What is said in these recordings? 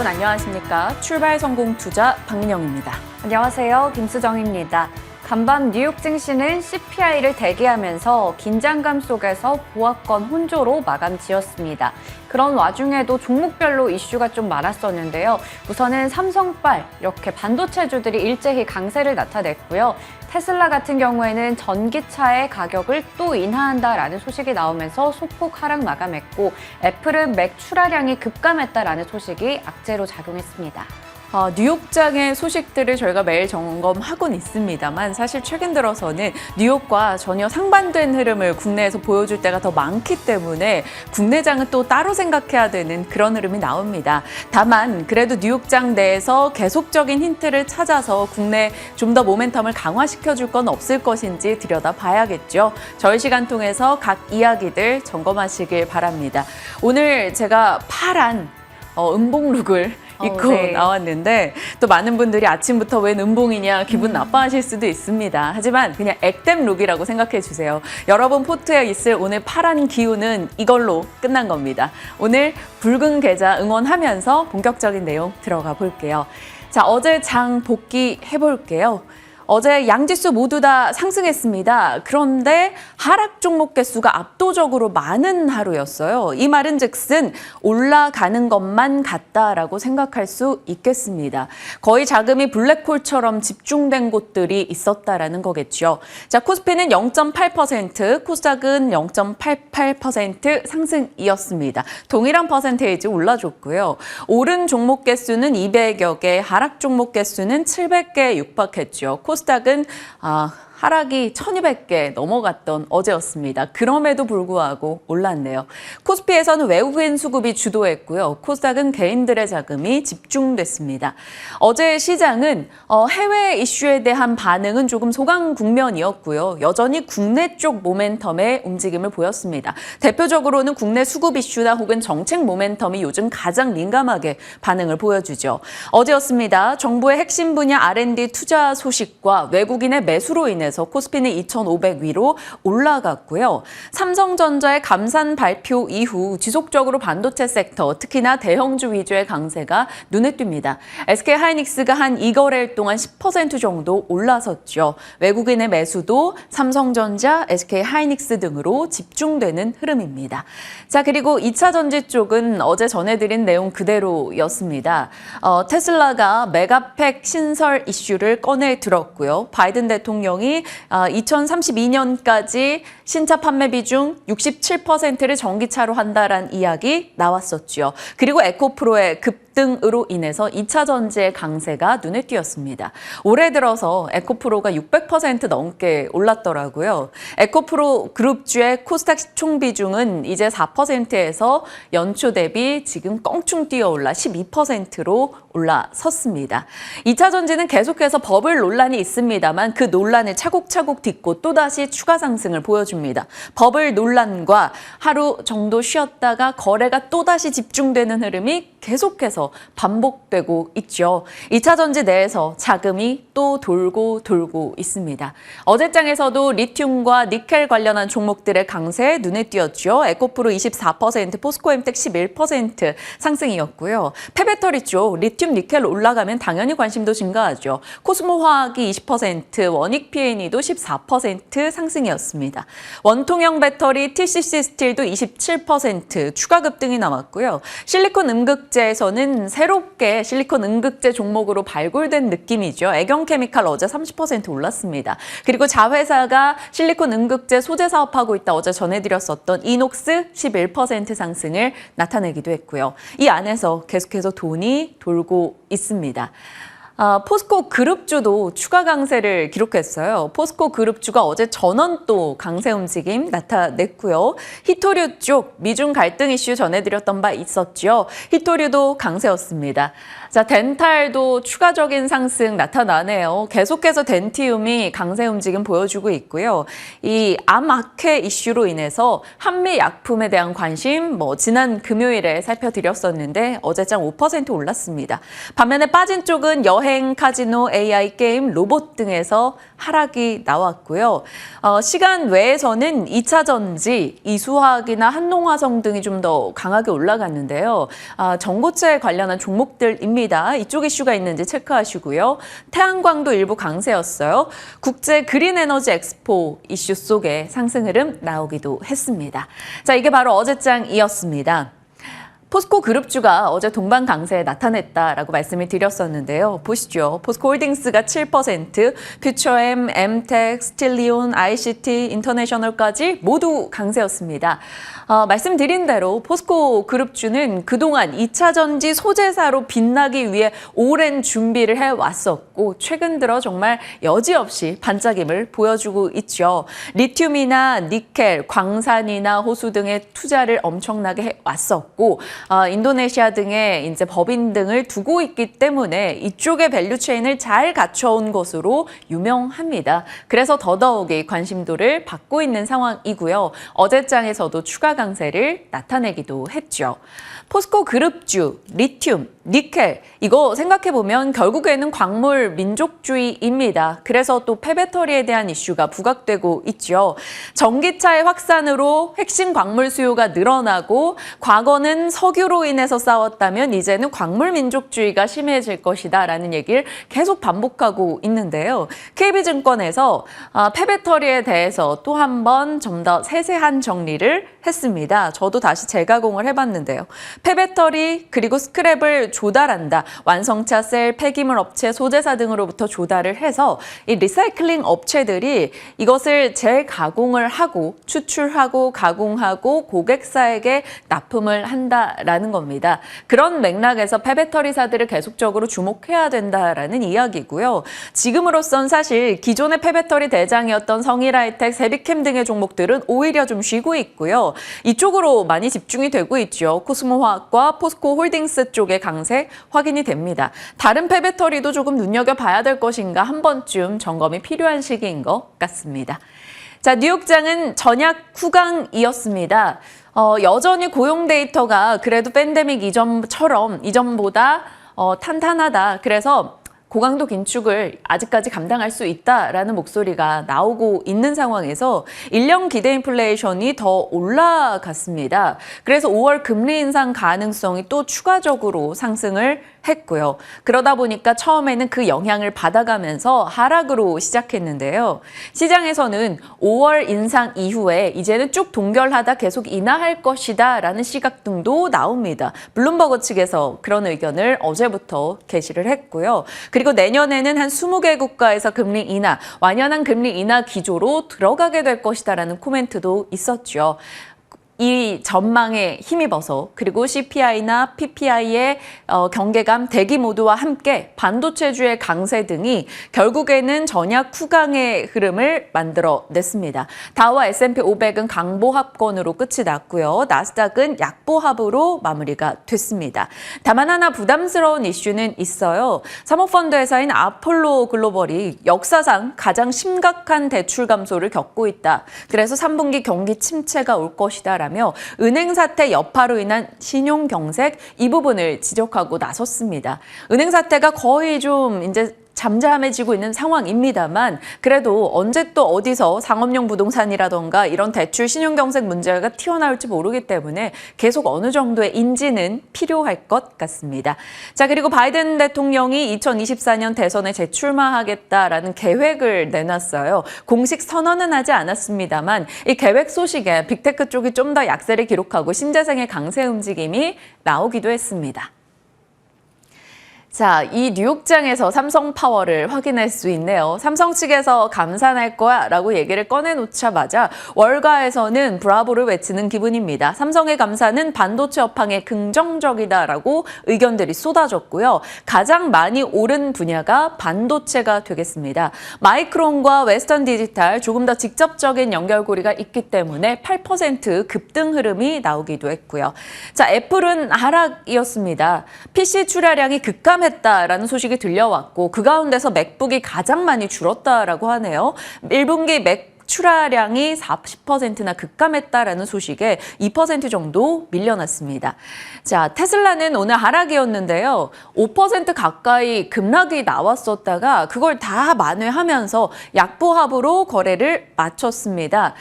여러분 안녕하십니까? 출발 성공 투자 박민영입니다. 안녕하세요. 김수정입니다. 간밤 뉴욕 증시는 CPI를 대기하면서 긴장감 속에서 보합권 혼조로 마감 지었습니다. 그런 와중에도 종목별로 이슈가 좀 많았었는데요. 우선은 삼성발, 이렇게 반도체주들이 일제히 강세를 나타냈고요. 테슬라 같은 경우에는 전기차의 가격을 또 인하한다라는 소식이 나오면서 소폭 하락 마감했고, 애플은 맥 출하량이 급감했다라는 소식이 악재로 작용했습니다. 뉴욕장의 소식들을 저희가 매일 점검하곤 있습니다만 사실 최근 들어서는 뉴욕과 전혀 상반된 흐름을 국내에서 보여줄 때가 더 많기 때문에 국내장은 또 따로 생각해야 되는 그런 흐름이 나옵니다. 다만 그래도 뉴욕장 내에서 계속적인 힌트를 찾아서 국내 좀 더 모멘텀을 강화시켜줄 건 없을 것인지 들여다봐야겠죠. 저희 시간 통해서 각 이야기들 점검하시길 바랍니다. 오늘 제가 파란 은봉룩을 입고 네. 나왔는데 또 많은 분들이 아침부터 웬 은봉이냐 기분 나빠하실 수도 있습니다. 하지만 그냥 액땜 룩이라고 생각해 주세요. 여러분 포트에 있을 오늘 파란 기운은 이걸로 끝난 겁니다. 오늘 붉은 계좌 응원하면서 본격적인 내용 들어가 볼게요. 자, 어제 장 복귀해 볼게요. 어제 양지수 모두 다 상승했습니다. 그런데 하락 종목 개수가 압도적으로 많은 하루였어요. 이 말은 즉슨 올라가는 것만 같다라고 생각할 수 있겠습니다. 거의 자금이 블랙홀처럼 집중된 곳들이 있었다라는 거겠죠. 자, 코스피는 0.8%, 코스닥은 0.88% 상승이었습니다. 동일한 퍼센테이지 올라줬고요. 오른 종목 개수는 200여 개, 하락 종목 개수는 700개에 육박했죠. 코스닥은 하락이 1200개 넘어갔던 어제였습니다. 그럼에도 불구하고 올랐네요. 코스피에서는 외국인 수급이 주도했고요. 코스닥은 개인들의 자금이 집중됐습니다. 어제 시장은 해외 이슈에 대한 반응은 조금 소강 국면이었고요. 여전히 국내 쪽 모멘텀의 움직임을 보였습니다. 대표적으로는 국내 수급 이슈나 혹은 정책 모멘텀이 요즘 가장 민감하게 반응을 보여주죠. 어제였습니다. 정부의 핵심 분야 R&D 투자 소식과 외국인의 매수로 인해 코스피는 2,500 위로 올라갔고요. 삼성전자의 감산 발표 이후 지속적으로 반도체 섹터, 특히나 대형주 위주의 강세가 눈에 띕니다. SK하이닉스가 한 2거래일 동안 10% 정도 올라섰죠. 외국인의 매수도 삼성전자, SK하이닉스 등으로 집중되는 흐름입니다. 자, 그리고 2차 전지 쪽은 어제 전해드린 내용 그대로였습니다. 테슬라가 메가팩 신설 이슈를 꺼내 들었고요. 바이든 대통령이 2032년까지 신차 판매 비중 67%를 전기차로 한다라는 이야기 나왔었죠. 그리고 에코프로의 급등으로 인해서 2차 전지의 강세가 눈에 띄었습니다. 올해 들어서 에코프로가 600% 넘게 올랐더라고요. 에코프로 그룹주의 코스닥 시총 비중은 이제 4%에서 연초 대비 지금 껑충 뛰어올라 12%로 올라섰습니다. 2차 전지는 계속해서 버블 논란이 있습니다만 그 논란을 차곡차곡 딛고 또다시 추가 상승을 보여줍니다. 버블 논란과 하루 정도 쉬었다가 거래가 또다시 집중되는 흐름이 계속해서 반복되고 있죠. 2차 전지 내에서 자금이 또 돌고 있습니다. 어제장에서도 리튬과 니켈 관련한 종목들의 강세 눈에 띄었죠. 에코프로 24%, 포스코엠텍 11% 상승이었고요. 폐배터리 쪽 리튬, 니켈 올라가면 당연히 관심도 증가하죠. 코스모화학이 20%, 원익-P&E도 14% 상승이었습니다. 원통형 배터리 TCC 스틸도 27% 추가 급등이 나왔고요. 실리콘 음극재에서는 새롭게 실리콘 음극재 종목으로 발굴된 느낌이죠. 애경케미칼 어제 30% 올랐습니다. 그리고 자회사가 실리콘 음극재 소재 사업하고 있다 어제 전해드렸었던 이녹스 11% 상승을 나타내기도 했고요. 이 안에서 계속해서 돈이 돌고 있습니다. 포스코 그룹주도 추가 강세를 기록했어요. 포스코 그룹주가 어제 전원 또 강세 움직임 나타냈고요. 히토류 쪽 미중 갈등 이슈 전해드렸던 바 있었죠. 히토류도 강세였습니다. 자, 덴탈도 추가적인 상승 나타나네요. 계속해서 덴티움이 강세 움직임 보여주고 있고요. 이 암악회 이슈로 인해서 한미 약품에 대한 관심 지난 금요일에 살펴드렸었는데 어제장 5% 올랐습니다. 반면에 빠진 쪽은 여행, 카지노, AI 게임, 로봇 등에서 하락이 나왔고요. 시간 외에서는 2차 전지, 이수화학이나 한농화성 등이 좀 더 강하게 올라갔는데요. 전고체 관련한 종목들입니다. 이쪽 이슈가 있는지 체크하시고요. 태양광도 일부 강세였어요. 국제 그린 에너지 엑스포 이슈 속에 상승 흐름 나오기도 했습니다. 자, 이게 바로 어제장이었습니다. 포스코 그룹주가 어제 동반 강세에 나타냈다라고 말씀을 드렸었는데요. 보시죠. 포스코 홀딩스가 7%, 퓨처엠, 엠텍, 스틸리온, ICT, 인터내셔널까지 모두 강세였습니다. 말씀드린 대로 포스코 그룹주는 그동안 2차 전지 소재사로 빛나기 위해 오랜 준비를 해왔었고 최근 들어 정말 여지없이 반짝임을 보여주고 있죠. 리튬이나 니켈, 광산이나 호수 등의 투자를 엄청나게 해왔었고 인도네시아 등의 이제 법인 등을 두고 있기 때문에 이쪽의 밸류체인을 잘 갖춰온 것으로 유명합니다. 그래서 더더욱이 관심도를 받고 있는 상황이고요. 어제장에서도 추가 강세를 나타내기도 했죠. 포스코 그룹주, 리튬, 니켈 이거 생각해보면 결국에는 광물 민족주의입니다. 그래서 또 폐배터리에 대한 이슈가 부각되고 있죠. 전기차의 확산으로 핵심 광물 수요가 늘어나고 과거는 석유로 인해서 싸웠다면 이제는 광물 민족주의가 심해질 것이다 라는 얘기를 계속 반복하고 있는데요. KB증권에서 폐배터리에 대해서 또 한 번 좀 더 세세한 정리를 했습니다. 저도 다시 재가공을 해봤는데요. 폐배터리 그리고 스크랩을 조달한다. 완성차 셀, 폐기물 업체, 소재사 등으로부터 조달을 해서 이 리사이클링 업체들이 이것을 재가공을 하고 추출하고 가공하고 고객사에게 납품을 한다라는 겁니다. 그런 맥락에서 폐배터리사들을 계속적으로 주목해야 된다라는 이야기고요. 지금으로선 사실 기존의 폐배터리 대장이었던 성일하이텍, 세비캠 등의 종목들은 오히려 좀 쉬고 있고요. 이쪽으로 많이 집중이 되고 있죠. 코스모화학과 포스코 홀딩스 쪽의 강세 확인이 됩니다. 다른 폐배터리도 조금 눈여겨봐야 될 것인가 한 번쯤 점검이 필요한 시기인 것 같습니다. 자, 뉴욕장은 전약 후강이었습니다. 여전히 고용 데이터가 그래도 팬데믹 이전보다 탄탄하다. 그래서 고강도 긴축을 아직까지 감당할 수 있다라는 목소리가 나오고 있는 상황에서 1년 기대 인플레이션이 더 올라갔습니다. 그래서 5월 금리 인상 가능성이 또 추가적으로 상승을 했고요. 그러다 보니까 처음에는 그 영향을 받아가면서 하락으로 시작했는데요. 시장에서는 5월 인상 이후에 이제는 쭉 동결하다 계속 인하할 것이다 라는 시각 등도 나옵니다. 블룸버그 측에서 그런 의견을 어제부터 게시를 했고요. 그리고 내년에는 한 20개 국가에서 금리 인하, 완연한 금리 인하 기조로 들어가게 될 것이다 라는 코멘트도 있었죠. 이 전망에 힘입어서 그리고 CPI나 PPI의 경계감 대기 모드와 함께 반도체주의 강세 등이 결국에는 전약 후강의 흐름을 만들어냈습니다. 다우와 S&P 500은 강보합권으로 끝이 났고요. 나스닥은 약보합으로 마무리가 됐습니다. 다만 하나 부담스러운 이슈는 있어요. 사모펀드 회사인 아폴로 글로벌이 역사상 가장 심각한 대출 감소를 겪고 있다. 그래서 3분기 경기 침체가 올 것이다 라며 은행 사태 여파로 인한 신용 경색 이 부분을 지적하고 나섰습니다. 은행 사태가 거의 좀 이제 잠잠해지고 있는 상황입니다만 그래도 언제 또 어디서 상업용 부동산이라던가 이런 대출 신용경색 문제가 튀어나올지 모르기 때문에 계속 어느 정도의 인지는 필요할 것 같습니다. 자, 그리고 바이든 대통령이 2024년 대선에 재출마하겠다라는 계획을 내놨어요. 공식 선언은 하지 않았습니다만 이 계획 소식에 빅테크 쪽이 좀 더 약세를 기록하고 신재생의 강세 움직임이 나오기도 했습니다. 자, 이 뉴욕장에서 삼성파워를 확인할 수 있네요. 삼성 측에서 감산할 거야 라고 얘기를 꺼내놓자마자 월가에서는 브라보를 외치는 기분입니다. 삼성의 감산은 반도체 업황에 긍정적이다라고 의견들이 쏟아졌고요. 가장 많이 오른 분야가 반도체가 되겠습니다. 마이크론과 웨스턴 디지털 조금 더 직접적인 연결고리가 있기 때문에 8% 급등 흐름이 나오기도 했고요. 자, 애플은 하락이었습니다. PC 출하량이 급감 급감했다라는 소식이 들려왔고 그 가운데서 맥북이 가장 많이 줄었다라고 하네요. 1분기 맥 출하량이 40%나 급감했다라는 소식에 2% 정도 밀려났습니다. 자, 테슬라는 오늘 하락이었는데요. 5% 가까이 급락이 나왔었다가 그걸 다 만회하면서 약보합으로 거래를 마쳤습니다.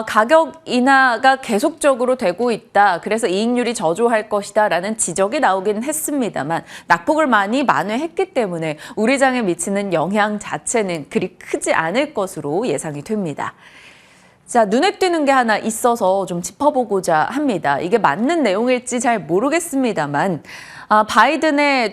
가격 인하가 계속적으로 되고 있다. 그래서 이익률이 저조할 것이다 라는 지적이 나오긴 했습니다만 낙폭을 많이 만회했기 때문에 우리 장에 미치는 영향 자체는 그리 크지 않을 것으로 예상이 됩니다. 자, 눈에 띄는 게 하나 있어서 좀 짚어보고자 합니다. 이게 맞는 내용일지 잘 모르겠습니다만 바이든의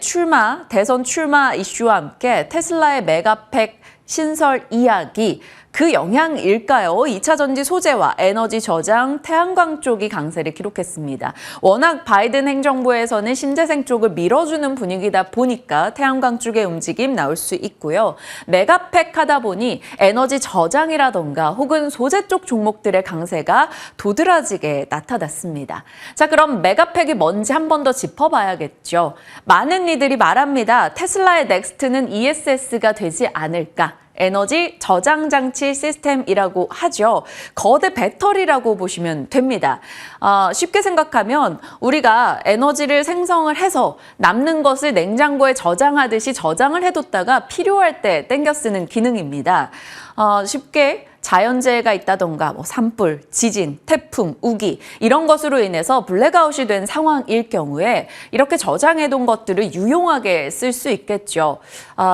대선 출마 이슈와 함께 테슬라의 메가팩 신설 이야기, 그 영향일까요? 2차 전지 소재와 에너지 저장, 태양광 쪽이 강세를 기록했습니다. 워낙 바이든 행정부에서는 신재생 쪽을 밀어주는 분위기다 보니까 태양광 쪽의 움직임 나올 수 있고요. 메가팩 하다 보니 에너지 저장이라던가 혹은 소재 쪽 종목들의 강세가 도드라지게 나타났습니다. 자, 그럼 메가팩이 뭔지 한 번 더 짚어봐야겠죠. 많은 이들이 말합니다. 테슬라의 넥스트는 ESS가 되지 않을까? 에너지 저장 장치 시스템이라고 하죠. 거대 배터리라고 보시면 됩니다. 쉽게 생각하면 우리가 에너지를 생성을 해서 남는 것을 냉장고에 저장하듯이 저장을 해뒀다가 필요할 때 땡겨 쓰는 기능입니다. 쉽게 자연재해가 있다던가 산불, 지진, 태풍, 우기 이런 것으로 인해서 블랙아웃이 된 상황일 경우에 이렇게 저장해둔 것들을 유용하게 쓸 수 있겠죠.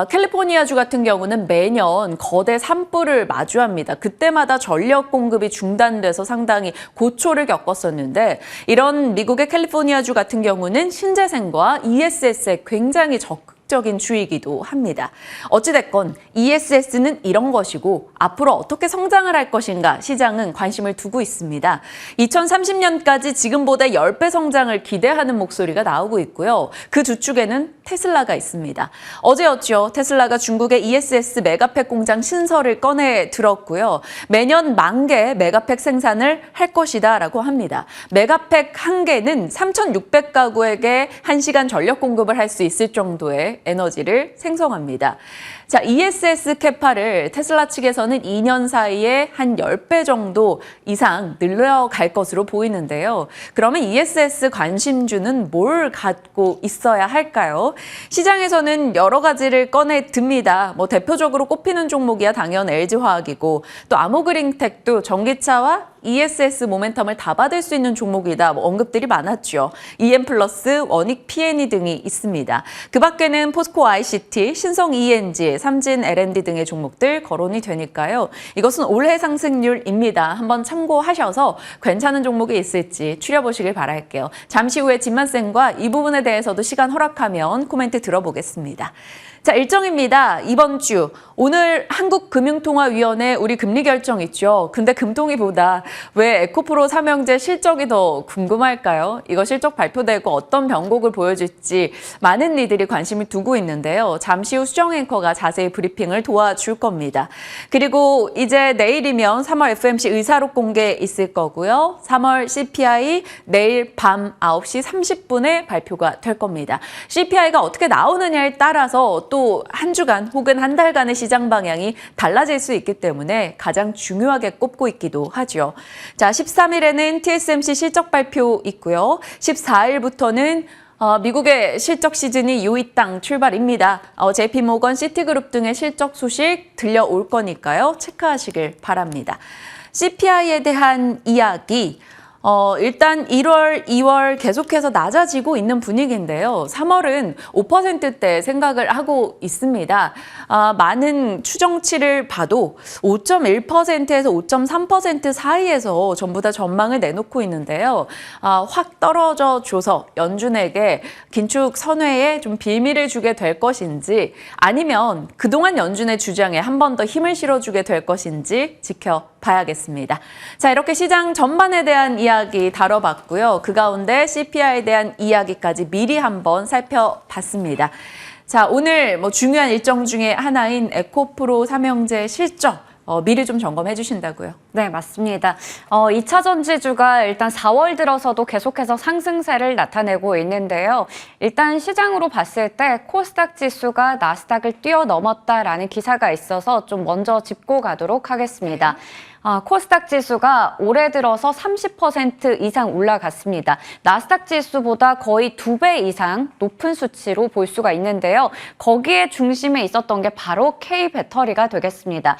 캘리포니아주 같은 경우는 매년 거대 산불을 마주합니다. 그때마다 전력 공급이 중단돼서 상당히 고초를 겪었었는데 이런 미국의 캘리포니아주 같은 경우는 신재생과 ESS에 굉장히 적인 주이기도 합니다. 어찌됐건 ESS는 이런 것이고 앞으로 어떻게 성장을 할 것인가 시장은 관심을 두고 있습니다. 2030년까지 지금보다 10배 성장을 기대하는 목소리가 나오고 있고요. 그 주축에는 테슬라가 있습니다. 어제였죠. 테슬라가 중국의 ESS 메가팩 공장 신설을 꺼내 들었고요. 매년 10,000개 메가팩 생산을 할 것이다 라고 합니다. 메가팩 1개는 3,600가구에게 1시간 전력 공급을 할 수 있을 정도의 에너지를 생성합니다. 자, ESS 캐파를 테슬라 측에서는 2년 사이에 한 10배 정도 이상 늘려갈 것으로 보이는데요. 그러면 ESS 관심주는 뭘 갖고 있어야 할까요? 시장에서는 여러 가지를 꺼내 듭니다. 대표적으로 꼽히는 종목이야 당연 LG화학이고 또 아모그린텍도 전기차와 ESS 모멘텀을 다 받을 수 있는 종목이다. 언급들이 많았죠. EM플러스, 원익 P&E 등이 있습니다. 그 밖에는 포스코 ICT, 신성 ENG, 삼진 L&D 등의 종목들 거론이 되니까요. 이것은 올해 상승률입니다. 한번 참고하셔서 괜찮은 종목이 있을지 추려보시길 바랄게요. 잠시 후에 진만쌤과 이 부분에 대해서도 시간 허락하면 코멘트 들어보겠습니다. 자, 일정입니다. 이번 주 오늘 한국금융통화위원회 우리 금리 결정 있죠. 근데 금통위보다 왜 에코프로 삼형제 실적이 더 궁금할까요? 이거 실적 발표되고 어떤 변곡을 보여줄지 많은 이들이 관심을 두고 있는데요. 잠시 후 수정 앵커가 자세히 브리핑을 도와줄 겁니다. 그리고 이제 내일이면 3월 FMC 의사록 공개 있을 거고요. 3월 CPI 내일 밤 9시 30분에 발표가 될 겁니다. CPI가 어떻게 나오느냐에 따라서 또 한 주간 혹은 한 달간의 시장 방향이 달라질 수 있기 때문에 가장 중요하게 꼽고 있기도 하죠. 자, 13일에는 TSMC 실적 발표 있고요. 14일부터는 미국의 실적 시즌이 요이땅 출발입니다. JP모건, 시티그룹 등의 실적 소식 들려올 거니까요. 체크하시길 바랍니다. CPI에 대한 이야기. 일단 1월, 2월 계속해서 낮아지고 있는 분위기인데요. 3월은 5%대 생각을 하고 있습니다. 많은 추정치를 봐도 5.1%에서 5.3% 사이에서 전부 다 전망을 내놓고 있는데요. 확 떨어져 줘서 연준에게 긴축 선회에 좀 빌미를 주게 될 것인지 아니면 그동안 연준의 주장에 한 번 더 힘을 실어주게 될 것인지 지켜봐야겠습니다. 자, 이렇게 시장 전반에 대한 이야기 다뤄봤고요. 그 가운데 CPI에 대한 이야기까지 미리 한번 살펴봤습니다. 자, 오늘 중요한 일정 중에 하나인 에코프로 삼형제 실적 미리 좀 점검해 주신다고요. 네, 맞습니다. 2차 전지주가 일단 4월 들어서도 계속해서 상승세를 나타내고 있는데요. 일단 시장으로 봤을 때 코스닥 지수가 나스닥을 뛰어넘었다라는 기사가 있어서 좀 먼저 짚고 가도록 하겠습니다. 코스닥 지수가 올해 들어서 30% 이상 올라갔습니다. 나스닥 지수보다 거의 2배 이상 높은 수치로 볼 수가 있는데요. 거기에 중심에 있었던 게 바로 K배터리가 되겠습니다.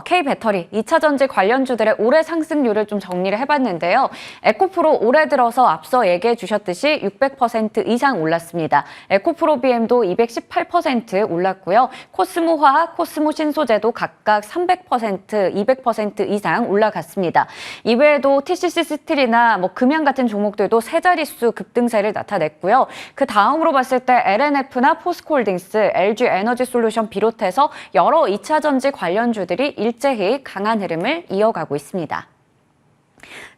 K배터리, 2차 전지 관련주들의 올해 상승률을 좀 정리를 해봤는데요. 에코프로 올해 들어서 앞서 얘기해 주셨듯이 600% 이상 올랐습니다. 에코프로 BM도 218% 올랐고요. 코스모화학, 코스모신소재도 각각 300%, 200% 이상 올라갔습니다. 이외에도 TCC 스틸이나 금양 같은 종목들도 세 자릿수 급등세를 나타냈고요. 그 다음으로 봤을 때 LNF나 포스코홀딩스, LG 에너지 솔루션 비롯해서 여러 2차 전지 관련주들이 일제히 강한 흐름을 이어가고 있습니다.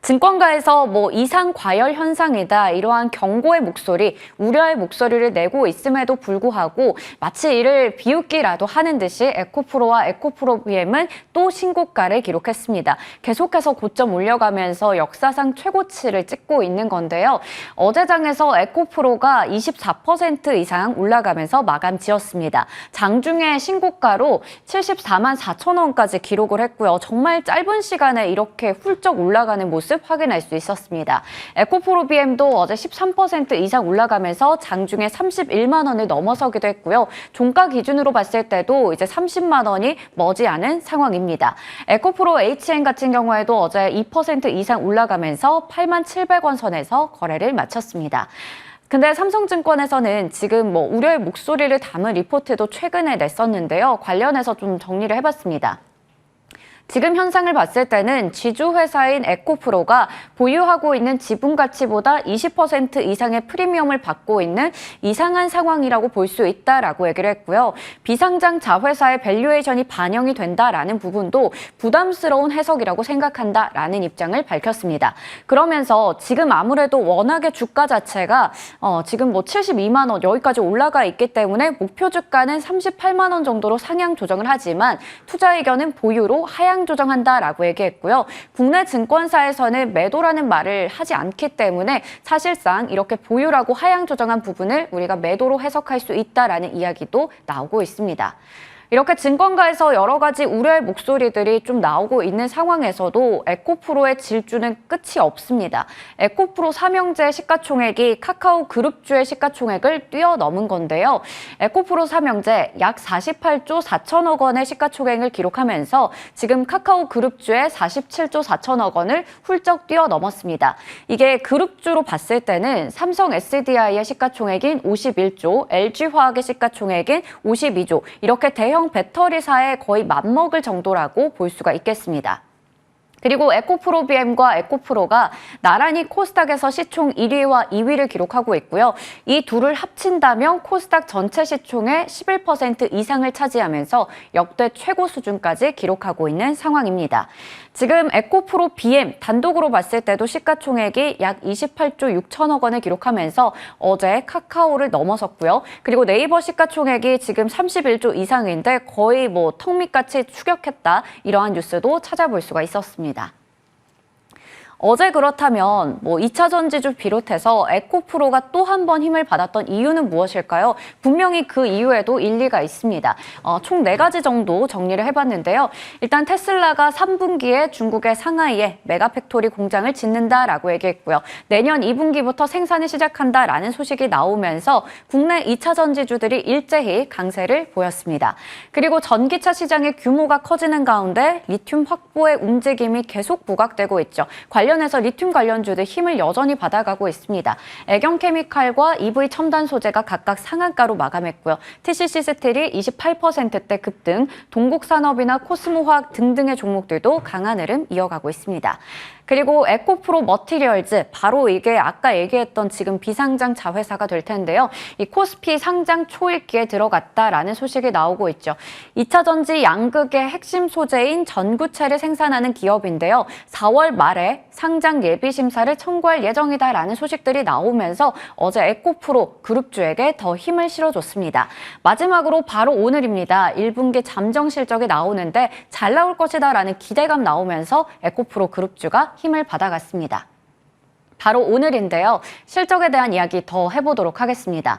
증권가에서 이상 과열 현상이다 이러한 경고의 목소리, 우려의 목소리를 내고 있음에도 불구하고 마치 이를 비웃기라도 하는 듯이 에코프로와 에코프로 BM은 또 신고가를 기록했습니다. 계속해서 고점 올려가면서 역사상 최고치를 찍고 있는 건데요. 어제 장에서 에코프로가 24% 이상 올라가면서 마감 지었습니다. 장중에 신고가로 74만 4천 원까지 기록을 했고요. 정말 짧은 시간에 이렇게 훌쩍 올라가는 모습 확인할 수 있었습니다. 에코프로 BM도 어제 13% 이상 올라가면서 장중에 31만 원을 넘어서기도 했고요. 종가 기준으로 봤을 때도 이제 30만 원이 머지않은 상황입니다. 에코프로 HN 같은 경우에도 어제 2% 이상 올라가면서 8만 700원 선에서 거래를 마쳤습니다. 근데 삼성증권에서는 지금 우려의 목소리를 담은 리포트도 최근에 냈었는데요. 관련해서 좀 정리를 해봤습니다. 지금 현상을 봤을 때는 지주회사인 에코프로가 보유하고 있는 지분 가치보다 20% 이상의 프리미엄을 받고 있는 이상한 상황이라고 볼 수 있다라고 얘기를 했고요. 비상장 자회사의 밸류에이션이 반영이 된다라는 부분도 부담스러운 해석이라고 생각한다라는 입장을 밝혔습니다. 그러면서 지금 아무래도 워낙에 주가 자체가 지금 72만 원 여기까지 올라가 있기 때문에 목표 주가는 38만 원 정도로 상향 조정을 하지만 투자 의견은 보유로 하향 조정한다라고 얘기했고요. 국내 증권사에서는 매도라는 말을 하지 않기 때문에 사실상 이렇게 보유라고 하향 조정한 부분을 우리가 매도로 해석할 수 있다라는 이야기도 나오고 있습니다. 이렇게 증권가에서 여러 가지 우려의 목소리들이 좀 나오고 있는 상황에서도 에코프로의 질주는 끝이 없습니다. 에코프로 삼형제 시가총액이 카카오 그룹주의 시가총액을 뛰어넘은 건데요. 에코프로 삼형제 약 48조 4천억 원의 시가총액을 기록하면서 지금 카카오 그룹주의 47조 4천억 원을 훌쩍 뛰어넘었습니다. 이게 그룹주로 봤을 때는 삼성 SDI의 시가총액인 51조, LG화학의 시가총액인 52조 이렇게 대형 배터리사에 거의 맞먹을 정도라고 볼 수가 있겠습니다. 그리고 에코프로 BM과 에코프로가 나란히 코스닥에서 시총 1위와 2위를 기록하고 있고요. 이 둘을 합친다면 코스닥 전체 시총의 11% 이상을 차지하면서 역대 최고 수준까지 기록하고 있는 상황입니다. 지금 에코프로 BM 단독으로 봤을 때도 시가총액이 약 28조 6천억 원을 기록하면서 어제 카카오를 넘어섰고요. 그리고 네이버 시가총액이 지금 31조 이상인데 거의 턱밑같이 추격했다. 이러한 뉴스도 찾아볼 수가 있었습니다. 어제 그렇다면 2차 전지주 비롯해서 에코프로가 또 한 번 힘을 받았던 이유는 무엇일까요? 분명히 그 이유에도 일리가 있습니다. 총 4가지 정도 정리를 해봤는데요. 일단 테슬라가 3분기에 중국의 상하이에 메가팩토리 공장을 짓는다라고 얘기했고요. 내년 2분기부터 생산을 시작한다라는 소식이 나오면서 국내 2차 전지주들이 일제히 강세를 보였습니다. 그리고 전기차 시장의 규모가 커지는 가운데 리튬 확보의 움직임이 계속 부각되고 있죠. 관련해서 리튬 관련주들 힘을 여전히 받아가고 있습니다. 애경케미칼과 EV 첨단 소재가 각각 상한가로 마감했고요. TCC 스틸이 28%대 급등, 동국산업이나 코스모화학 등등의 종목들도 강한 흐름 이어가고 있습니다. 그리고 에코프로 머티리얼즈, 바로 이게 아까 얘기했던 지금 비상장 자회사가 될 텐데요. 이 코스피 상장 초읽기에 들어갔다라는 소식이 나오고 있죠. 2차 전지 양극의 핵심 소재인 전구체를 생산하는 기업인데요. 4월 말에 상장 예비 심사를 청구할 예정이다라는 소식들이 나오면서 어제 에코프로 그룹주에게 더 힘을 실어줬습니다. 마지막으로 바로 오늘입니다. 1분기 잠정 실적이 나오는데 잘 나올 것이다라는 기대감 나오면서 에코프로 그룹주가 힘을 받아갔습니다. 바로 오늘인데요. 실적에 대한 이야기 더 해보도록 하겠습니다.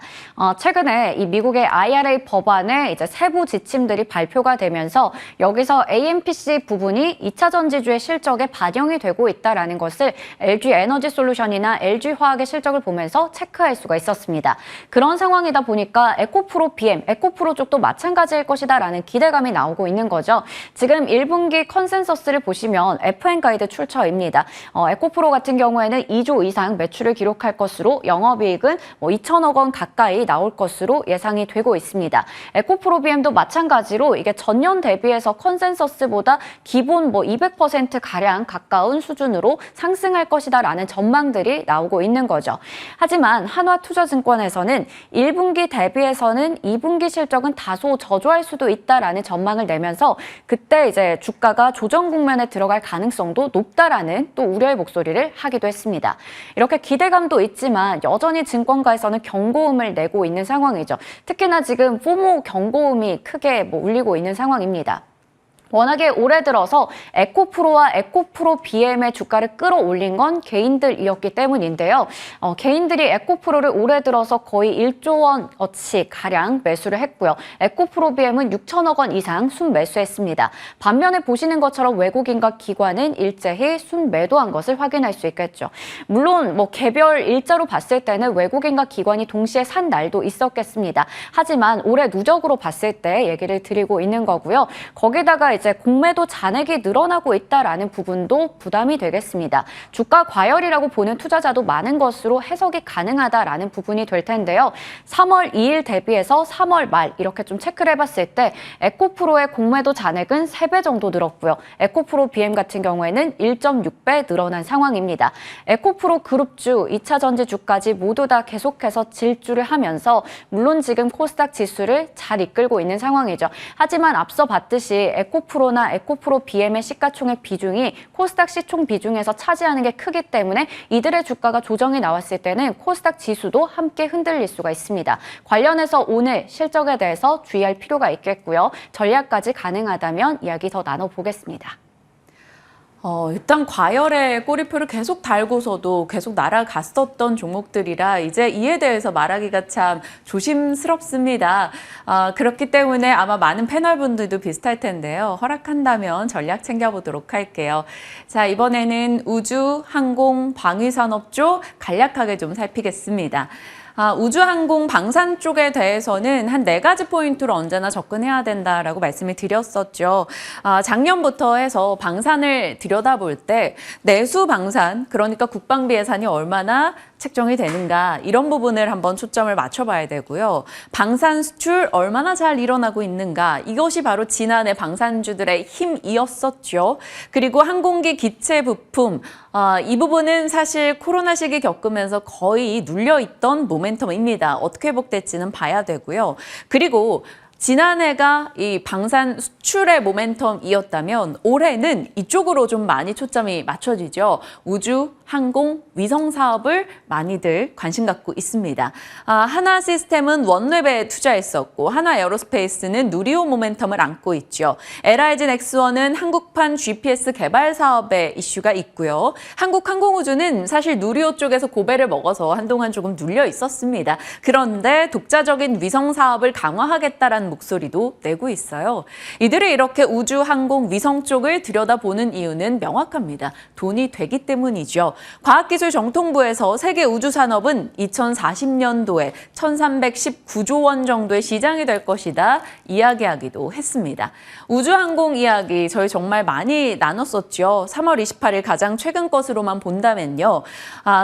최근에 이 미국의 IRA 법안의 이제 세부 지침들이 발표가 되면서 여기서 AMPC 부분이 2차 전지주의 실적에 반영이 되고 있다는 것을 LG 에너지 솔루션이나 LG 화학의 실적을 보면서 체크할 수가 있었습니다. 그런 상황이다 보니까 에코프로 BM, 에코프로 쪽도 마찬가지일 것이다라는 기대감이 나오고 있는 거죠. 지금 1분기 컨센서스를 보시면 FN 가이드 출처입니다. 에코프로 같은 경우에는 2조 이상 매출을 기록할 것으로 영업이익은 2천억 원 가까이 나올 것으로 예상이 되고 있습니다. 에코프로 BM도 마찬가지로 이게 전년 대비해서 컨센서스보다 기본 200%가량 가까운 수준으로 상승할 것이다라는 전망들이 나오고 있는 거죠. 하지만 한화투자증권에서는 1분기 대비해서는 2분기 실적은 다소 저조할 수도 있다라는 전망을 내면서 그때 이제 주가가 조정 국면에 들어갈 가능성도 높다라는 또 우려의 목소리를 하기도 했습니다. 이렇게 기대감도 있지만 여전히 증권가에서는 경고음을 내고 있는 상황이죠. 특히나 지금 포모 경고음이 크게 울리고 있는 상황입니다. 워낙에 올해 들어서 에코프로와 에코프로 BM의 주가를 끌어올린 건 개인들이었기 때문인데요. 개인들이 에코프로를 올해 들어서 거의 1조 원어치 가량 매수를 했고요. 에코프로 BM은 6천억 원 이상 순매수했습니다. 반면에 보시는 것처럼 외국인과 기관은 일제히 순매도한 것을 확인할 수 있겠죠. 물론 개별 일자로 봤을 때는 외국인과 기관이 동시에 산 날도 있었겠습니다. 하지만 올해 누적으로 봤을 때 얘기를 드리고 있는 거고요. 거기다가 이제 공매도 잔액이 늘어나고 있다라는 부분도 부담이 되겠습니다. 주가 과열이라고 보는 투자자도 많은 것으로 해석이 가능하다라는 부분이 될 텐데요. 3월 2일 대비해서 3월 말 이렇게 좀 체크를 해봤을 때 에코프로의 공매도 잔액은 3배 정도 늘었고요. 에코프로 BM 같은 경우에는 1.6배 늘어난 상황입니다. 에코프로 그룹주, 2차 전지주까지 모두 다 계속해서 질주를 하면서 물론 지금 코스닥 지수를 잘 이끌고 있는 상황이죠. 하지만 앞서 봤듯이 에코프로나 에코프로 BM의 시가총액 비중이 코스닥 시총 비중에서 차지하는 게 크기 때문에 이들의 주가가 조정이 나왔을 때는 코스닥 지수도 함께 흔들릴 수가 있습니다. 관련해서 오늘 실적에 대해서 주의할 필요가 있겠고요. 전략까지 가능하다면 이야기 더 나눠보겠습니다. 일단 과열의 꼬리표를 계속 달고서도 계속 날아갔었던 종목들이라 이제 이에 대해서 말하기가 참 조심스럽습니다. 그렇기 때문에 아마 많은 패널분들도 비슷할 텐데요. 허락한다면 전략 챙겨보도록 할게요. 자, 이번에는 우주, 항공, 방위산업 쪽 간략하게 좀 살피겠습니다. 우주항공 방산 쪽에 대해서는 한 4가지 포인트로 언제나 접근해야 된다라고 말씀을 드렸었죠. 작년부터 해서 방산을 들여다볼 때 내수 방산, 그러니까 국방비 예산이 얼마나 책정이 되는가 이런 부분을 한번 초점을 맞춰봐야 되고요. 방산 수출 얼마나 잘 일어나고 있는가 이것이 바로 지난해 방산주들의 힘이었었죠. 그리고 항공기 기체 부품 이 부분은 사실 코로나 시기 겪으면서 거의 눌려있던 모멘텀입니다. 어떻게 회복될지는 봐야 되고요. 그리고 지난해가 이 방산 수출의 모멘텀이었다면 올해는 이쪽으로 좀 많이 초점이 맞춰지죠. 우주, 항공, 위성 사업을 많이들 관심 갖고 있습니다. 하나 시스템은 원웹에 투자했었고 하나 에어로스페이스는 누리호 모멘텀을 안고 있죠. LIG 넥스원은 한국판 GPS 개발 사업에 이슈가 있고요. 한국항공우주는 사실 누리호 쪽에서 고배를 먹어서 한동안 조금 눌려 있었습니다. 그런데 독자적인 위성 사업을 강화하겠다라는 목소리도 내고 있어요. 이들이 이렇게 우주, 항공, 위성 쪽을 들여다보는 이유는 명확합니다. 돈이 되기 때문이죠. 과학기술정통부에서 세계 우주산업은 2040년도에 1319조 원 정도의 시장이 될 것이다 이야기하기도 했습니다. 우주항공 이야기 저희 정말 많이 나눴었죠. 3월 28일 가장 최근 것으로만 본다면요.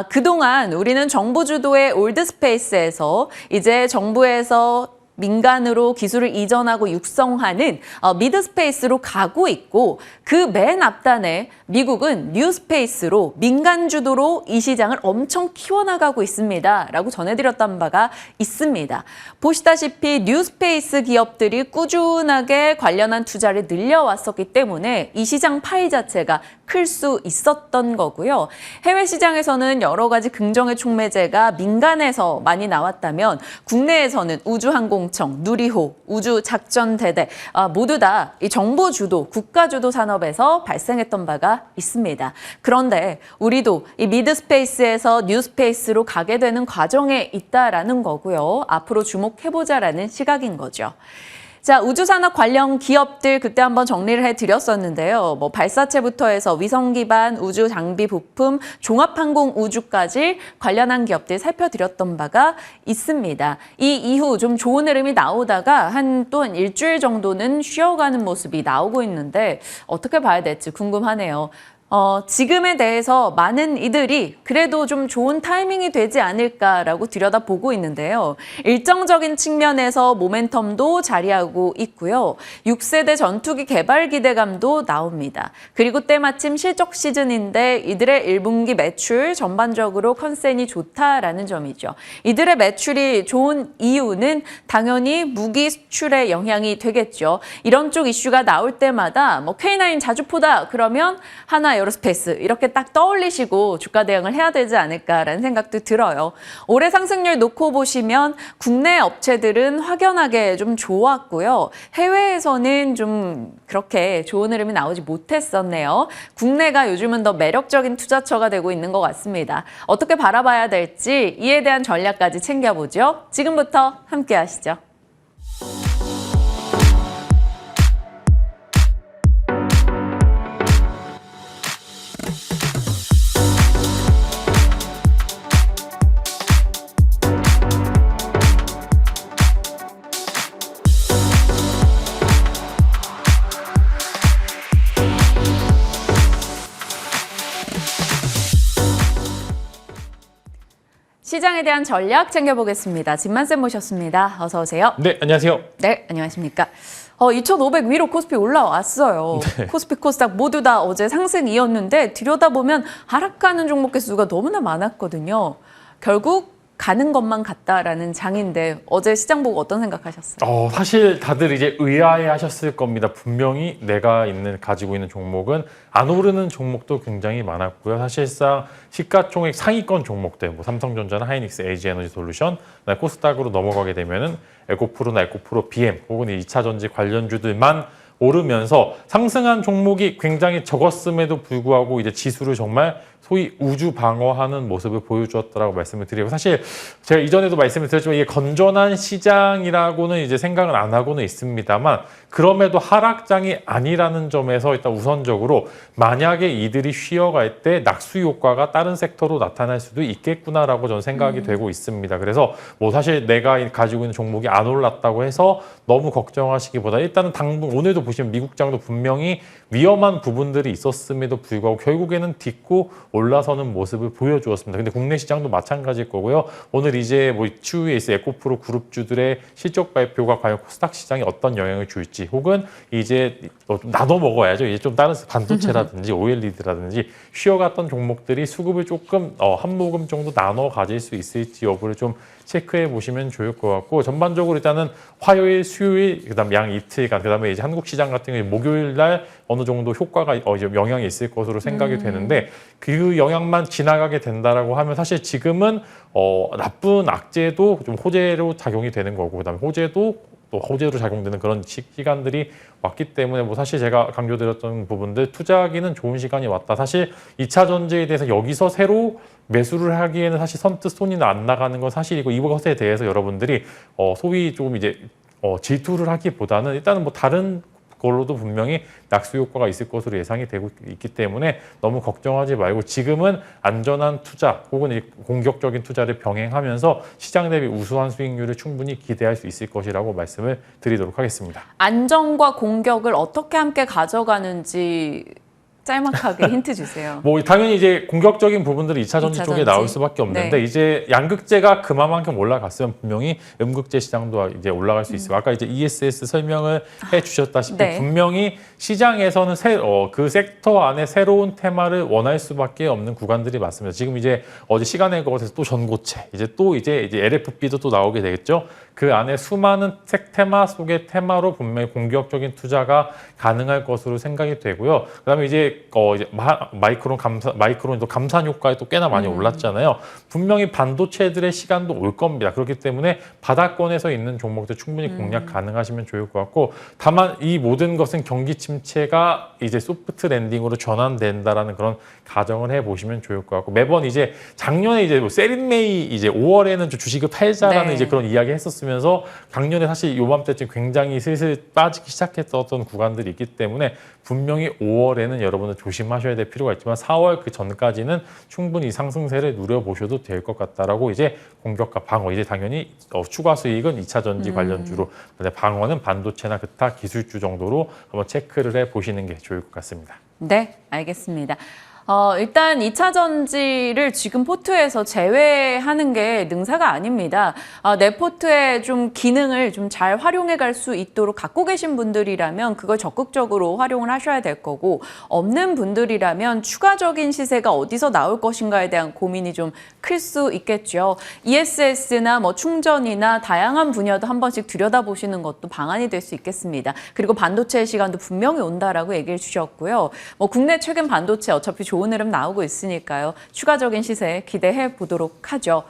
그동안 우리는 정부 주도의 올드스페이스에서 이제 정부에서 민간으로 기술을 이전하고 육성하는 미드스페이스로 가고 있고 그 맨 앞단에 미국은 뉴스페이스로 민간 주도로 이 시장을 엄청 키워나가고 있습니다. 라고 전해드렸던 바가 있습니다. 보시다시피 뉴스페이스 기업들이 꾸준하게 관련한 투자를 늘려왔었기 때문에 이 시장 파이 자체가 클 수 있었던 거고요. 해외 시장에서는 여러 가지 긍정의 촉매제가 민간에서 많이 나왔다면 국내에서는 우주항공청, 누리호, 우주작전대대 모두 다 이 정부 주도, 국가 주도 산업에서 발생했던 바가 있습니다. 그런데 우리도 이 미드스페이스에서 뉴스페이스로 가게 되는 과정에 있다라는 거고요. 앞으로 주목해보자라는 시각인 거죠. 자, 우주산업 관련 기업들 그때 한번 정리를 해드렸었는데요. 뭐 발사체부터 해서 위성 기반 우주 장비 부품, 종합항공 우주까지 관련한 기업들 살펴드렸던 바가 있습니다. 이 이후 좀 좋은 흐름이 나오다가 또 한 일주일 정도는 쉬어가는 모습이 나오고 있는데 어떻게 봐야 될지 궁금하네요. 지금에 대해서 많은 이들이 그래도 좀 좋은 타이밍이 되지 않을까라고 들여다보고 있는데요. 일정적인 측면에서 모멘텀도 자리하고 있고요. 6세대 전투기 개발 기대감도 나옵니다. 그리고 때마침 실적 시즌인데 이들의 1분기 매출 전반적으로 컨센이 좋다라는 점이죠. 이들의 매출이 좋은 이유는 당연히 무기 수출에 영향이 되겠죠. 이런 쪽 이슈가 나올 때마다 뭐 K9 자주포다 그러면 하나 에어로스페이스 이렇게 딱 떠올리시고 주가 대응을 해야 되지 않을까라는 생각도 들어요. 올해 상승률 놓고 보시면 국내 업체들은 확연하게 좀 좋았고요. 해외에서는 좀 그렇게 좋은 흐름이 나오지 못했었네요. 국내가 요즘은 더 매력적인 투자처가 되고 있는 것 같습니다. 어떻게 바라봐야 될지 이에 대한 전략까지 챙겨보죠. 지금부터 함께 하시죠. 시장에 대한 전략 챙겨보겠습니다. 진만쌤 모셨습니다. 어서 오세요. 네, 안녕하세요. 네, 안녕하십니까. 2,500 위로 코스피 올라왔어요. 네. 코스피, 코스닥 모두 다 어제 상승이었는데 들여다보면 하락하는 종목 개수가 너무나 많았거든요. 결국 가는 것만 같다라는 장인데 어제 시장 보고 어떤 생각하셨어요? 사실 다들 이제 의아해하셨을 겁니다. 분명히 내가 가지고 있는 종목은 안 오르는 종목도 굉장히 많았고요. 사실상 시가총액 상위권 종목들, 뭐 삼성전자나 하이닉스, LG에너지솔루션, 코스닥으로 넘어가게 되면은 에코프로나 에코프로, BM 혹은 2차 전지 관련주들만 오르면서 상승한 종목이 굉장히 적었음에도 불구하고 이제 지수를 정말 소위 우주 방어하는 모습을 보여주었다라고 말씀을 드리고, 사실 제가 이전에도 말씀을 드렸지만 이게 건전한 시장이라고는 이제 생각은 안 하고는 있습니다만, 그럼에도 하락장이 아니라는 점에서 일단 우선적으로 만약에 이들이 쉬어갈 때 낙수 효과가 다른 섹터로 나타날 수도 있겠구나라고 저는 생각이 되고 있습니다. 그래서 뭐 사실 내가 가지고 있는 종목이 안 올랐다고 해서 너무 걱정하시기보다 일단은 당분 오늘도 보시면 미국장도 분명히 위험한 부분들이 있었음에도 불구하고 결국에는 딛고 올라서는 모습을 보여주었습니다. 근데 국내 시장도 마찬가지일 거고요. 오늘 이제 뭐 추후에 있을 에코프로 그룹주들의 실적 발표가 과연 코스닥 시장에 어떤 영향을 줄지, 혹은 이제 좀 나눠 먹어야죠. 이제 좀 다른 반도체라든지 OLED라든지 쉬어갔던 종목들이 수급을 조금 한 모금 정도 나눠 가질 수 있을지 여부를 좀 체크해 보시면 좋을 것 같고, 전반적으로 일단은 화요일, 수요일, 그다음 양 이틀간, 그다음에 이제 한국 시장 같은 경우에 목요일 날 어느 정도 효과가 이제 영향이 있을 것으로 생각이 되는데, 그 영향만 지나가게 된다라고 하면 사실 지금은 나쁜 악재도 좀 호재로 작용이 되는 거고, 그다음에 호재도 또 호재로 작용되는 그런 시간들이 왔기 때문에 뭐 사실 제가 강조드렸던 부분들, 투자하기는 좋은 시간이 왔다. 사실 2차 전지에 대해서 여기서 새로 매수를 하기에는 사실 선뜻 손이 안 나가는 건 사실이고, 이것에 대해서 여러분들이 소위 조금 이제 질투를 하기보다는 일단은 뭐 다른 걸로도 분명히 낙수 효과가 있을 것으로 예상이 되고 있기 때문에 너무 걱정하지 말고 지금은 안전한 투자 혹은 공격적인 투자를 병행하면서 시장 대비 우수한 수익률을 충분히 기대할 수 있을 것이라고 말씀을 드리도록 하겠습니다. 안정과 공격을 어떻게 함께 가져가는지 짤막하게 힌트 주세요. 뭐 당연히 이제 공격적인 부분들이 2차 전지 쪽에 나올 수밖에 없는데, 네. 이제 양극재가 그만큼 올라갔으면 분명히 음극재 시장도 이제 올라갈 수 있어요. 아까 이제 ESS 설명을 해주셨다시피 네. 분명히 시장에서는 그 섹터 안에 새로운 테마를 원할 수밖에 없는 구간들이 많습니다. 지금 이제 어제 시간의 것에서 또 전고체, 이제 LFP도 또 나오게 되겠죠. 그 안에 수많은 테마 속의 테마로 분명히 공격적인 투자가 가능할 것으로 생각이 되고요. 그다음에 이제 이제 마이크론도 감산 효과에 또 꽤나 많이 올랐잖아요. 분명히 반도체들의 시간도 올 겁니다. 그렇기 때문에 바닥권에서 있는 종목들 충분히 공략 가능하시면 좋을 것 같고, 다만 이 모든 것은 경기 침체가 이제 소프트 랜딩으로 전환된다라는 그런 가정을 해보시면 좋을 것 같고, 매번 이제 작년에 이제 뭐 세린메이 이제 5월에는 좀 주식을 팔자라는 네. 이제 그런 이야기 했었으면서 작년에 사실 요맘때쯤 굉장히 슬슬 빠지기 시작했던 구간들이 있기 때문에 분명히 5월에는 여러분들 조심하셔야 될 필요가 있지만 4월 그 전까지는 충분히 상승세를 누려보셔도 될 것 같다라고 이제 공격과 방어, 이제 당연히 추가 수익은 2차 전지 관련주로, 방어는 반도체나 기타 기술주 정도로 한번 체크를 해보시는 게 좋을 것 같습니다. 네, 알겠습니다. 일단 2차 전지를 지금 포트에서 제외하는 게 능사가 아닙니다. 내 포트에 좀 기능을 좀 잘 활용해 갈 수 있도록 갖고 계신 분들이라면 그걸 적극적으로 활용을 하셔야 될 거고, 없는 분들이라면 추가적인 시세가 어디서 나올 것인가에 대한 고민이 좀 클 수 있겠죠. ESS나 뭐 충전이나 다양한 분야도 한 번씩 들여다보시는 것도 방안이 될 수 있겠습니다. 그리고 반도체의 시간도 분명히 온다라고 얘기를 주셨고요. 뭐 국내 최근 반도체 어차피 좋은 흐름 나오고 있으니까요. 추가적인 시세 기대해 보도록 하죠.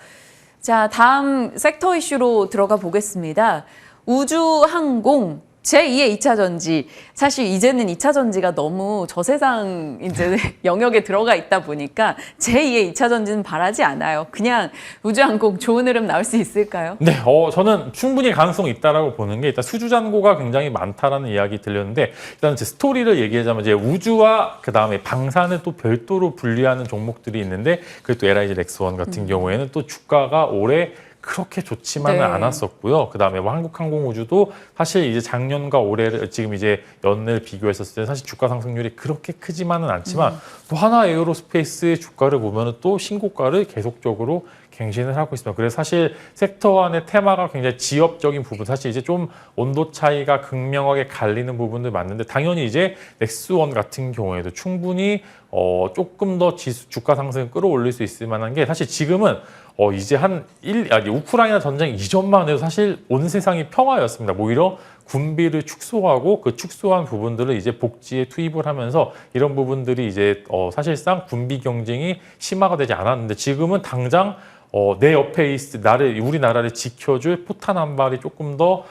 자, 다음 섹터 이슈로 들어가 보겠습니다. 우주항공 제2의 2차 전지. 사실 이제는 2차 전지가 너무 저세상 이제 영역에 들어가 있다 보니까 제2의 2차 전지는 바라지 않아요. 그냥 우주항공 좋은 흐름 나올 수 있을까요? 네, 저는 충분히 가능성이 있다라고 보는 게, 일단 수주 잔고가 굉장히 많다라는 이야기 들렸는데, 일단 제 스토리를 얘기하자면 이제 우주와 그 다음에 방산을 또 별도로 분리하는 종목들이 있는데, 그리고 또 LIG 렉스원 같은 경우에는 또 주가가 올해 그렇게 좋지만은 네. 않았었고요. 그 다음에 한국항공우주도 사실 이제 작년과 올해를 지금 이제 연을 비교했었을 때 사실 주가 상승률이 그렇게 크지만은 않지만 또 하나 에어로스페이스의 주가를 보면은 또 신고가를 계속적으로 갱신을 하고 있습니다. 그래서 사실 섹터 안의 테마가 굉장히 지역적인 부분, 사실 이제 좀 온도 차이가 극명하게 갈리는 부분들 맞는데, 당연히 이제 넥스원 같은 경우에도 충분히 조금 더 주가 상승을 끌어올릴 수 있을 만한 게, 사실 지금은 이제 우크라이나 전쟁 이전만 해도 사실 온 세상이 평화였습니다. 오히려 군비를 축소하고 그 축소한 부분들을 이제 복지에 투입을 하면서 이런 부분들이 이제 사실상 군비 경쟁이 심화가 되지 않았는데, 지금은 당장 내 옆에 우리나라를 지켜줄 포탄 한 발이 조금 더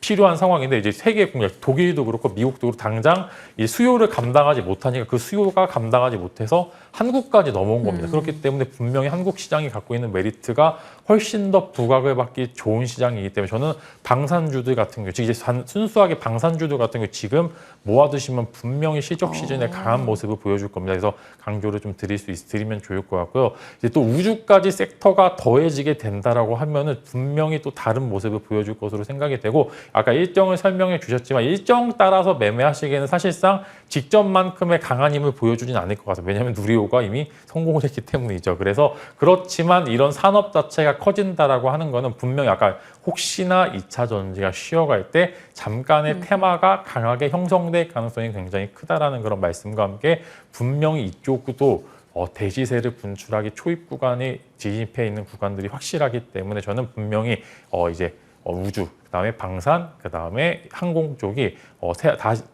필요한 상황인데, 이제 세계 공략, 독일도 그렇고 미국도 그렇고 당장 이 수요를 감당하지 못하니까 그 수요가 감당하지 못해서 한국까지 넘어온 겁니다. 그렇기 때문에 분명히 한국 시장이 갖고 있는 메리트가 훨씬 더 부각을 받기 좋은 시장이기 때문에, 저는 방산주들 같은 경우, 이제 순수하게 방산주들 같은 경우 지금 모아두시면 분명히 실적 시즌에 강한 모습을 보여줄 겁니다. 그래서 강조를 좀 드리면 좋을 것 같고요. 이제 또 우주까지 섹터가 더해지게 된다라고 하면은 분명히 또 다른 모습을 보여줄 것으로 생각이 되고, 아까 일정을 설명해 주셨지만 일정 따라서 매매하시기에는 사실상 직전만큼의 강한 힘을 보여주진 않을 것 같아요. 왜냐하면 누리호가 이미 성공을 했기 때문이죠. 그래서 그렇지만 이런 산업 자체가 커진다라고 하는 거는 분명히 아까 혹시나 2차 전지가 쉬어갈 때 잠깐의 테마가 강하게 형성될 가능성이 굉장히 크다라는 그런 말씀과 함께, 분명히 이쪽도 대시세를 분출하기 초입 구간에 진입해 있는 구간들이 확실하기 때문에, 저는 분명히 이제 우주, 그다음에 방산, 그다음에 항공 쪽이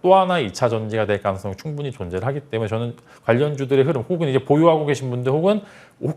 또 하나의 2차 전지가 될 가능성이 충분히 존재를 하기 때문에, 저는 관련주들의 흐름, 혹은 이제 보유하고 계신 분들, 혹은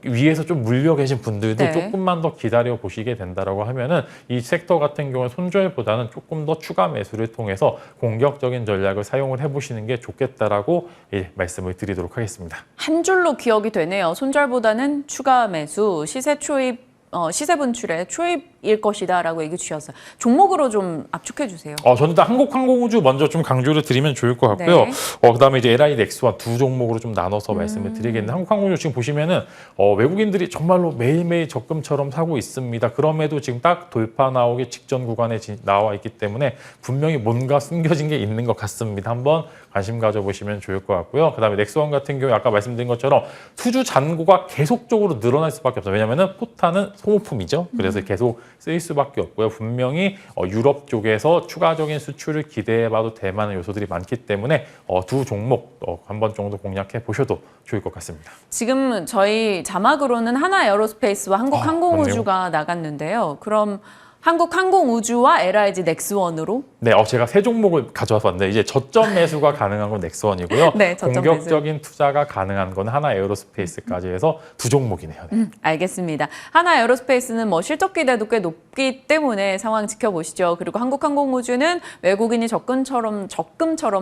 위에서 좀 물려 계신 분들도 네. 조금만 더 기다려 보시게 된다라고 하면은 이 섹터 같은 경우는 손절보다는 조금 더 추가 매수를 통해서 공격적인 전략을 사용을 해보시는 게 좋겠다라고 말씀을 드리도록 하겠습니다. 한 줄로 기억이 되네요. 손절보다는 추가 매수, 시세 초입, 시세 분출의 초입일 것이다라고 얘기 주셨어요. 종목으로 좀 압축해 주세요. 저는 일단 한국항공우주 먼저 좀 강조를 드리면 좋을 것 같고요. 네. 그다음에 이제 LI 넥스와 두 종목으로 좀 나눠서 말씀을 드리겠는데, 한국항공우주 지금 보시면은 외국인들이 정말로 매일매일 적금처럼 사고 있습니다. 그럼에도 지금 딱 돌파 나오기 직전 구간에 나와 있기 때문에 분명히 뭔가 숨겨진 게 있는 것 같습니다. 한번 관심 가져보시면 좋을 것 같고요. 그다음에 넥스원 같은 경우 아까 말씀드린 것처럼 수주 잔고가 계속적으로 늘어날 수밖에 없어요. 왜냐하면 포탄은 소모품이죠. 그래서 계속 쓰일 수밖에 없고요. 분명히 유럽 쪽에서 추가적인 수출을 기대해봐도 될 만한 요소들이 많기 때문에 두 종목 한 번 정도 공략해 보셔도 좋을 것 같습니다. 지금 저희 자막으로는 하나 에어로스페이스와 한국 항공우주가 나갔는데요. 그럼 한국항공우주와 LIG 넥스원으로 네, 제가 세 종목을 가져와서 왔는데 이제 저점 매수가 가능한 건 넥스원이고요. 네, 저점 공격적인 투자가 가능한 건 하나 에어로스페이스까지 해서 두 종목이네요. 네. 알겠습니다. 하나 에어로스페이스는 뭐 실적 기대도 꽤 높기 때문에 상황 지켜보시죠. 그리고 한국항공우주는 외국인이 적금처럼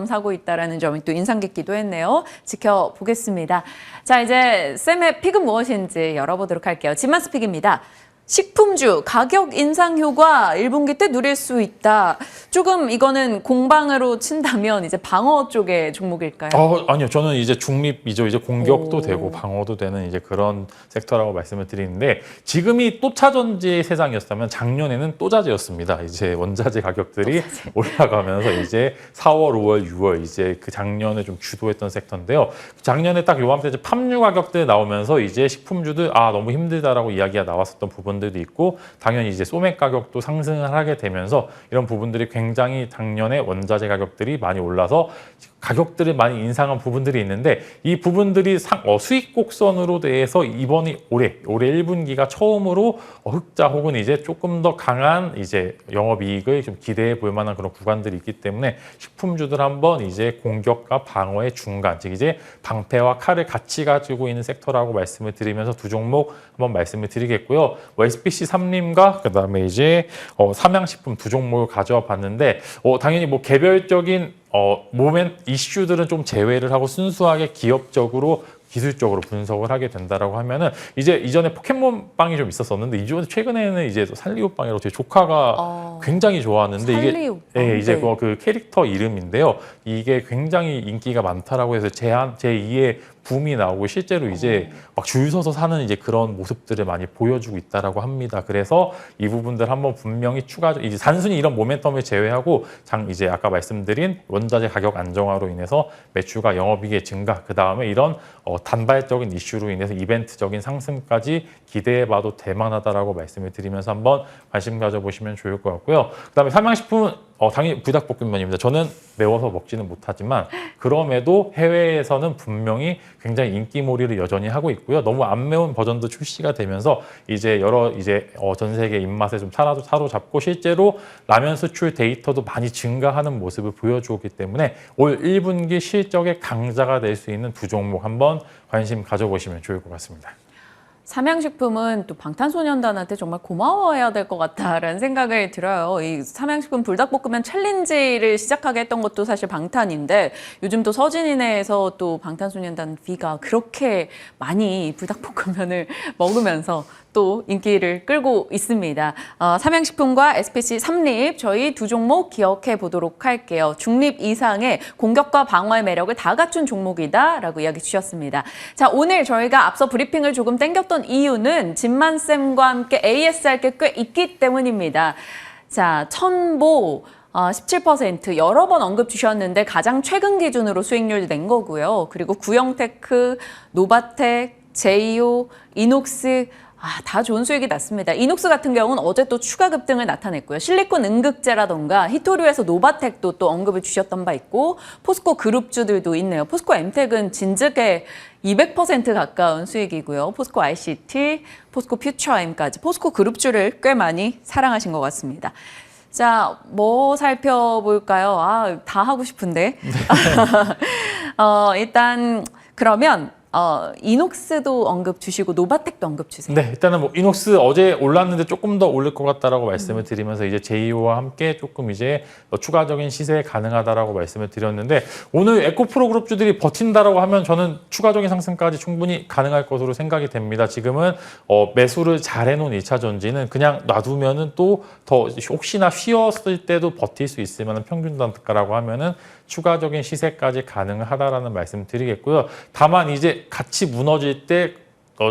사고 있다라는 점이 또 인상 깊기도 했네요. 지켜보겠습니다. 자, 이제 쌤의 픽은 무엇인지 열어보도록 할게요. 지만스 픽입니다. 식품주 가격 인상 효과 1분기 때 누릴 수 있다. 조금 이거는 공방으로 친다면 이제 방어 쪽의 종목일까요? 아니요. 저는 이제 중립이죠. 이제 공격도 오. 되고 방어도 되는 이제 그런 섹터라고 말씀을 드리는데 지금이 또 차전지 세상이었다면 작년에는 또 자재였습니다. 이제 원자재 가격들이 올라가면서 이제 4월, 5월, 6월 이제 그 작년에 좀 주도했던 섹터인데요. 작년에 딱 요맘때 이제 팜유 가격들 나오면서 이제 식품주들 너무 힘들다라고 이야기가 나왔었던 부분들도 있고 당연히 이제 소맥 가격도 상승을 하게 되면서 이런 부분들이 굉장히 작년에 원자재 가격들이 많이 올라서 가격들을 많이 인상한 부분들이 있는데 이 부분들이 수익 곡선으로 대해서 올해 1분기가 처음으로 흑자 혹은 이제 조금 더 강한 이제 영업이익을 좀 기대해 볼 만한 그런 구간들이 있기 때문에 식품주들 한번 이제 공격과 방어의 중간, 즉 이제 방패와 칼을 같이 가지고 있는 섹터라고 말씀을 드리면서 두 종목 한번 말씀을 드리겠고요. SPC 삼림과 그다음에 이제 삼양식품 두 종목을 가져와 봤는데 당연히 뭐 개별적인 이슈들은 좀 제외를 하고 순수하게 기업적으로 기술적으로 분석을 하게 된다라고 하면은 이제 이전에 포켓몬빵이 좀 있었었는데 이전 최근에는 이제 산리오빵이라고 제 조카가 굉장히 좋아하는데 산리오빵. 이게 이제 네. 그 캐릭터 이름인데요. 이게 굉장히 인기가 많다라고 해서 제2의 붐이 나오고 실제로 이제 막 줄 서서 사는 이제 그런 모습들을 많이 보여주고 있다라고 합니다. 그래서 이 부분들 한번 분명히 이제 단순히 이런 모멘텀을 제외하고 이제 아까 말씀드린 원자재 가격 안정화로 인해서 매출과 영업이익의 증가, 그 다음에 이런 단발적인 이슈로 인해서 이벤트적인 상승까지 기대해봐도 될 만하다라고 말씀을 드리면서 한번 관심 가져보시면 좋을 것 같고요. 그다음에 삼양식품은 당연히 불닭볶음면입니다. 저는 매워서 먹지는 못하지만 그럼에도 해외에서는 분명히 굉장히 인기몰이를 여전히 하고 있고요. 너무 안 매운 버전도 출시가 되면서 이제 전 세계 입맛에 좀 사로잡고 실제로 라면 수출 데이터도 많이 증가하는 모습을 보여주었기 때문에 올 1분기 실적의 강자가 될 수 있는 두 종목 한번 관심 가져보시면 좋을 것 같습니다. 삼양식품은 또 방탄소년단한테 정말 고마워해야 될 것 같다라는 생각을 들어요. 이 삼양식품 불닭볶음면 챌린지를 시작하게 했던 것도 사실 방탄인데 요즘 또 서진이네에서 또 방탄소년단 B가 그렇게 많이 불닭볶음면을 먹으면서 또 인기를 끌고 있습니다. 삼양식품과 SPC 삼립 저희 두 종목 기억해 보도록 할게요. 중립 이상의 공격과 방어의 매력을 다 갖춘 종목이다라고 이야기 주셨습니다. 자, 오늘 저희가 앞서 브리핑을 조금 땡겼던 이유는 진만쌤과 함께 AS할 게 꽤 있기 때문입니다. 자, 천보 17% 여러 번 언급 주셨는데 가장 최근 기준으로 수익률 낸 거고요. 그리고 구형테크, 노바텍, 제이오, 이녹스 다 좋은 수익이 났습니다. 이녹스 같은 경우는 어제 또 추가 급등을 나타냈고요. 실리콘 응급제라던가 히토류에서 노바텍도 또 언급을 주셨던 바 있고 포스코 그룹주들도 있네요. 포스코 엠텍은 진즉에 200% 가까운 수익이고요. 포스코 ICT, 포스코 퓨처엠까지 포스코 그룹주를 꽤 많이 사랑하신 것 같습니다. 자, 뭐 살펴볼까요? 다 하고 싶은데. 일단 그러면 이녹스도 언급 주시고 노바텍도 언급 주세요. 네, 일단은 뭐 이녹스 어제 올랐는데 조금 더 오를 것 같다라고 말씀을 드리면서 이제 제이오와 함께 조금 이제 추가적인 시세 가능하다라고 말씀을 드렸는데 오늘 에코프로 그룹주들이 버틴다라고 하면 저는 추가적인 상승까지 충분히 가능할 것으로 생각이 됩니다. 지금은 매수를 잘 해놓은 1차 전지는 그냥 놔두면은 또 더 혹시나 쉬었을 때도 버틸 수 있을 만한 평균 단가라고 하면은 추가적인 시세까지 가능하다라는 말씀 드리겠고요. 다만 이제 같이 무너질 때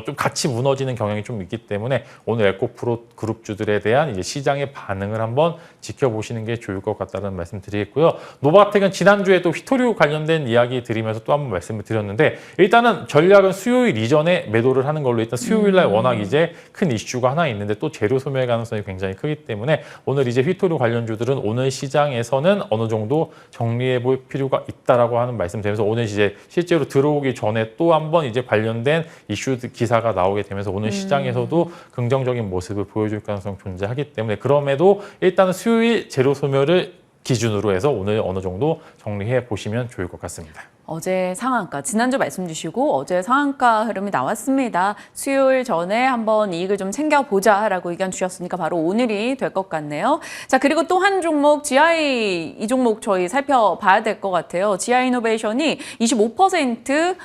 좀 같이 무너지는 경향이 좀 있기 때문에 오늘 에코프로 그룹주들에 대한 이제 시장의 반응을 한번 지켜보시는 게 좋을 것 같다는 말씀 드리겠고요. 노바텍은 지난주에도 휘토류 관련된 이야기 드리면서 또 한번 말씀을 드렸는데 일단은 전략은 수요일 이전에 매도를 하는 걸로 일단 수요일 날 워낙 이제 큰 이슈가 하나 있는데 또 재료 소멸 가능성이 굉장히 크기 때문에 오늘 이제 휘토류 관련주들은 오늘 시장에서는 어느 정도 정리해 볼 필요가 있다라고 하는 말씀 드리면서 오늘 이제 실제로 들어오기 전에 또 한번 이제 관련된 이슈 기사가 나오게 되면서 오늘 시장에서도 긍정적인 모습을 보여줄 가능성이 존재하기 때문에 그럼에도 일단은 수요일 재료 소멸을 기준으로 해서 오늘 어느 정도 정리해 보시면 좋을 것 같습니다. 어제 상한가, 지난주 말씀 주시고 어제 상한가 흐름이 나왔습니다. 수요일 전에 한번 이익을 좀 챙겨보자라고 의견 주셨으니까 바로 오늘이 될 것 같네요. 자, 그리고 또 한 종목, GI 이 종목 저희 살펴봐야 될 것 같아요. GI 이노베이션이 25%,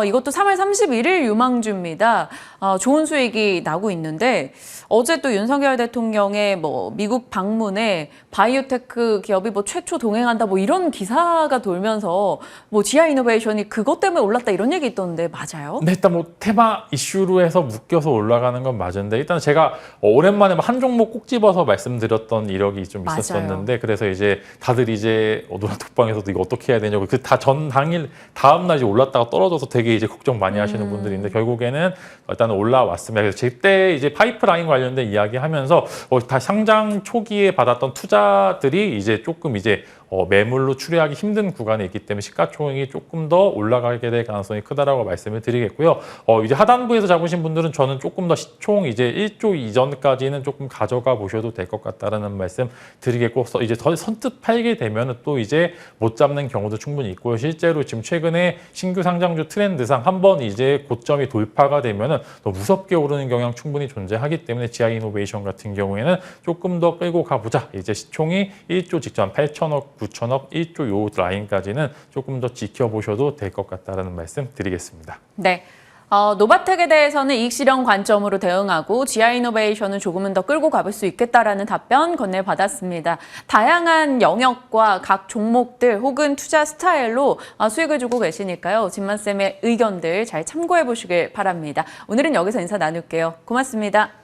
이것도 3월 31일 유망주입니다. 좋은 수익이 나고 있는데 어제 또 윤석열 대통령의 뭐 미국 방문에 바이오테크 기업이 뭐 최초 동행한다 뭐 이런 기사가 돌면서 뭐 GI 이노베이션이 그것 때문에 올랐다 이런 얘기 있던데 맞아요? 네, 일단 뭐 테마 이슈로 해서 묶여서 올라가는 건 맞은데 일단 제가 오랜만에 한 종목 꼭 집어서 말씀드렸던 이력이 좀 맞아요. 있었었는데 그래서 이제 다들 이제 노란톡방에서도 이거 어떻게 해야 되냐고 그 다 전 당일 다음 날 이제 올랐다가 떨어져서 되게 이제 걱정 많이 하시는 분들이 있는데 결국에는 일단 올라왔습니다. 그래서 그때 이제 파이프라인 관련된 이야기하면서 다 상장 초기에 받았던 투자들이 이제 조금 이제 매물로 추리하기 힘든 구간에 있기 때문에 시가총액이 조금 더 올라가게 될 가능성이 크다라고 말씀을 드리겠고요. 이제 하단부에서 잡으신 분들은 저는 조금 더 시총 이제 1조 이전까지는 조금 가져가 보셔도 될 것 같다라는 말씀 드리겠고 이제 더 선뜻 팔게 되면 또 이제 못 잡는 경우도 충분히 있고요. 실제로 지금 최근에 신규 상장주 트렌드상 한번 이제 고점이 돌파가 되면은 더 무섭게 오르는 경향 충분히 존재하기 때문에 GI 이노베이션 같은 경우에는 조금 더 끌고 가보자. 이제 시총이 1조 직전 8천억 9천억, 1조 요 라인까지는 조금 더 지켜보셔도 될 것 같다는 말씀 드리겠습니다. 네. 노바텍에 대해서는 이익 실현 관점으로 대응하고 GI 이노베이션은 조금은 더 끌고 가볼 수 있겠다라는 답변 건네받았습니다. 다양한 영역과 각 종목들 혹은 투자 스타일로 수익을 주고 계시니까요. 진만쌤의 의견들 잘 참고해 보시길 바랍니다. 오늘은 여기서 인사 나눌게요. 고맙습니다.